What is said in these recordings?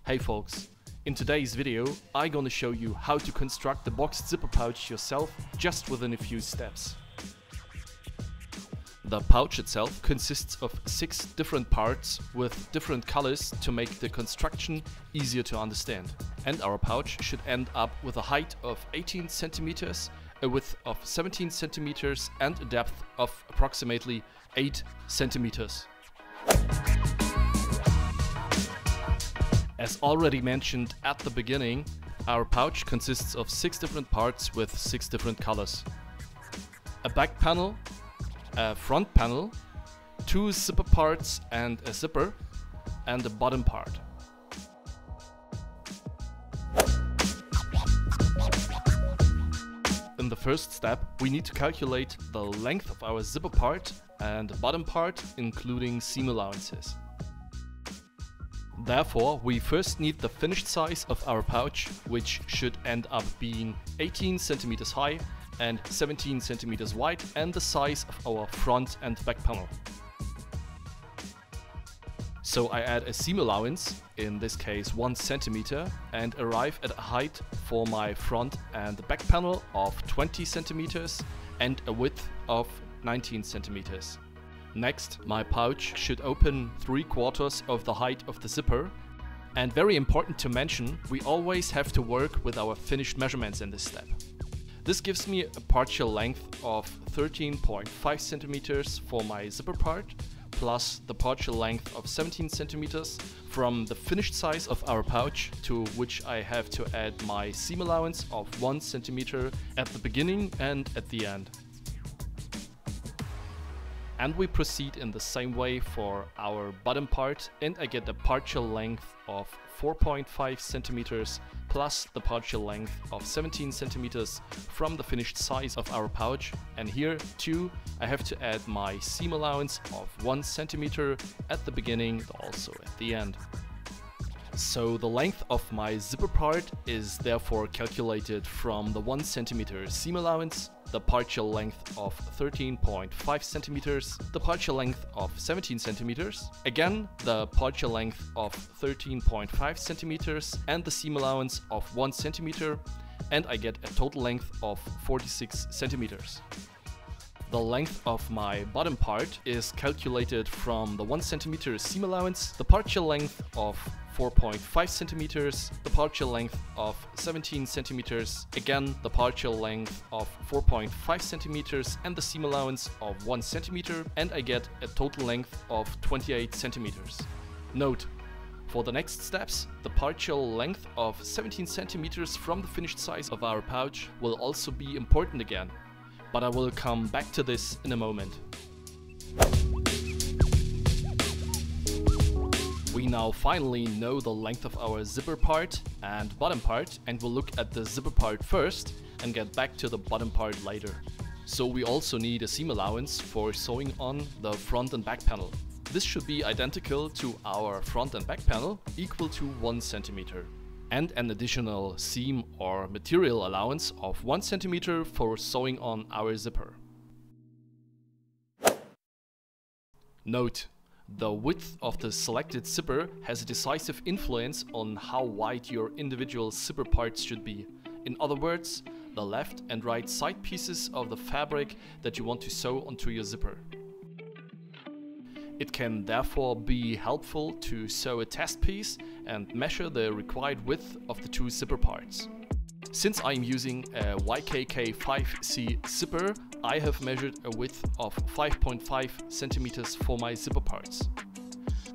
Hey folks, in today's video I'm gonna show you how to construct the boxed zipper pouch yourself just within a few steps. The pouch itself consists of 6 different parts with different colors to make the construction easier to understand. And our pouch should end up with a height of 18 centimeters, a width of 17 centimeters and a depth of approximately 8 centimeters. As already mentioned at the beginning, our pouch consists of 6 different parts with 6 different colors. A back panel, a front panel, 2 zipper parts and a zipper, and a bottom part. In the first step, we need to calculate the length of our zipper part and bottom part, including seam allowances. Therefore, we first need the finished size of our pouch, which should end up being 18 centimeters high and 17 centimeters wide, and the size of our front and back panel. So I add a seam allowance, in this case 1 centimeter, and arrive at a height for my front and back panel of 20 centimeters and a width of 19 centimeters. Next, my pouch should open 3/4 of the height of the zipper. And very important to mention, we always have to work with our finished measurements in this step. This gives me a partial length of 13.5 centimeters for my zipper part, plus the partial length of 17 centimeters from the finished size of our pouch, to which I have to add my seam allowance of 1 centimeter at the beginning and at the end. And we proceed in the same way for our bottom part, and I get a partial length of 4.5 centimeters plus the partial length of 17 centimeters from the finished size of our pouch. And here too I have to add my seam allowance of 1 centimeter at the beginning, also at the end. So the length of my zipper part is therefore calculated from the 1 centimeter seam allowance, the partial length of 13.5 centimeters, the partial length of 17 centimeters, again the partial length of 13.5 centimeters and the seam allowance of 1 centimeter, and I get a total length of 46 centimeters. The length of my bottom part is calculated from the 1 centimeter seam allowance, the partial length of 4.5 centimeters, the partial length of 17 centimeters, again the partial length of 4.5 centimeters and the seam allowance of 1 centimeter, and I get a total length of 28 centimeters. Note: for the next steps, the partial length of 17 centimeters from the finished size of our pouch will also be important again, but I will come back to this in a moment. We now finally know the length of our zipper part and bottom part, and we'll look at the zipper part first and get back to the bottom part later. So we also need a seam allowance for sewing on the front and back panel. This should be identical to our front and back panel, equal to 1 centimeter. And an additional seam or material allowance of 1 centimeter for sewing on our zipper. Note: the width of the selected zipper has a decisive influence on how wide your individual zipper parts should be. In other words, the left and right side pieces of the fabric that you want to sew onto your zipper. It can therefore be helpful to sew a test piece and measure the required width of the 2 zipper parts. Since I'm using a YKK5C zipper, I have measured a width of 5.5 centimeters for my zipper parts.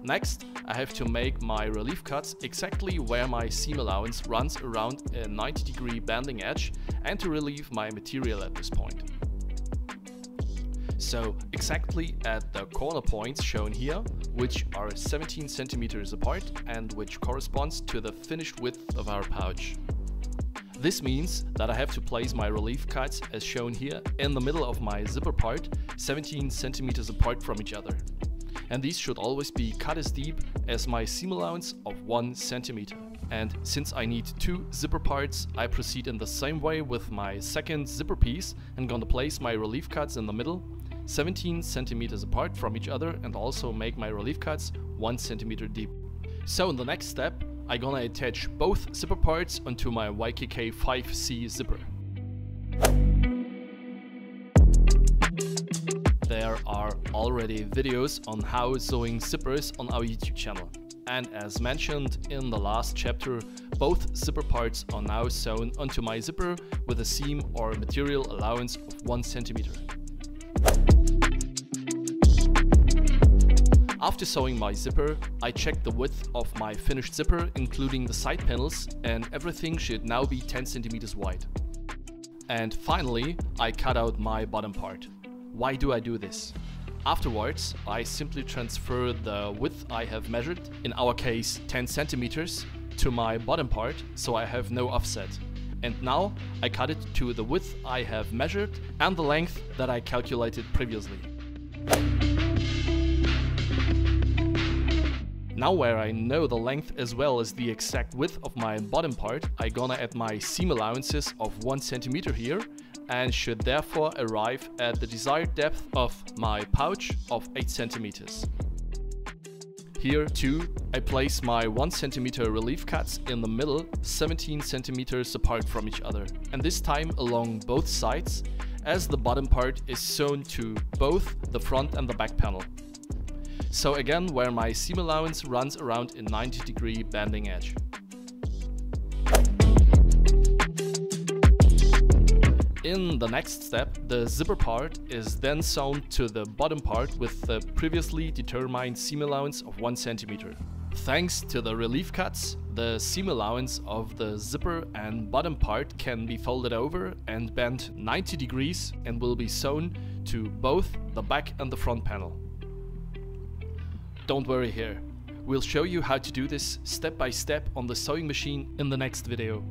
Next, I have to make my relief cuts exactly where my seam allowance runs around a 90-degree bending edge, and to relieve my material at this point. So exactly at the corner points shown here, which are 17 centimeters apart and which corresponds to the finished width of our pouch. This means that I have to place my relief cuts, as shown here, in the middle of my zipper part, 17 centimeters apart from each other. And these should always be cut as deep as my seam allowance of 1 centimeter. And since I need 2 zipper parts, I proceed in the same way with my second zipper piece and gonna place my relief cuts in the middle, 17 centimeters apart from each other, and also make my relief cuts 1 centimeter deep. So in the next step, I'm gonna attach both zipper parts onto my YKK 5C zipper. There are already videos on how sewing zippers on our YouTube channel. And as mentioned in the last chapter, both zipper parts are now sewn onto my zipper with a seam or material allowance of 1 centimeter. After sewing my zipper, I checked the width of my finished zipper, including the side panels, and everything should now be 10 centimeters wide. And finally, I cut out my bottom part. Why do I do this? Afterwards, I simply transfer the width I have measured, in our case 10 centimeters, to my bottom part, so I have no offset. And now I cut it to the width I have measured and the length that I calculated previously. Now where I know the length as well as the exact width of my bottom part, I'm gonna add my seam allowances of 1 centimeter here, and should therefore arrive at the desired depth of my pouch of 8 centimeters. Here too, I place my 1 centimeter relief cuts in the middle, 17 centimeters apart from each other, and this time along both sides, as the bottom part is sewn to both the front and the back panel. So again, where my seam allowance runs around a 90-degree bending edge. In the next step, the zipper part is then sewn to the bottom part with the previously determined seam allowance of 1 centimeter. Thanks to the relief cuts, the seam allowance of the zipper and bottom part can be folded over and bent 90 degrees and will be sewn to both the back and the front panel. Don't worry here, we'll show you how to do this step by step on the sewing machine in the next video.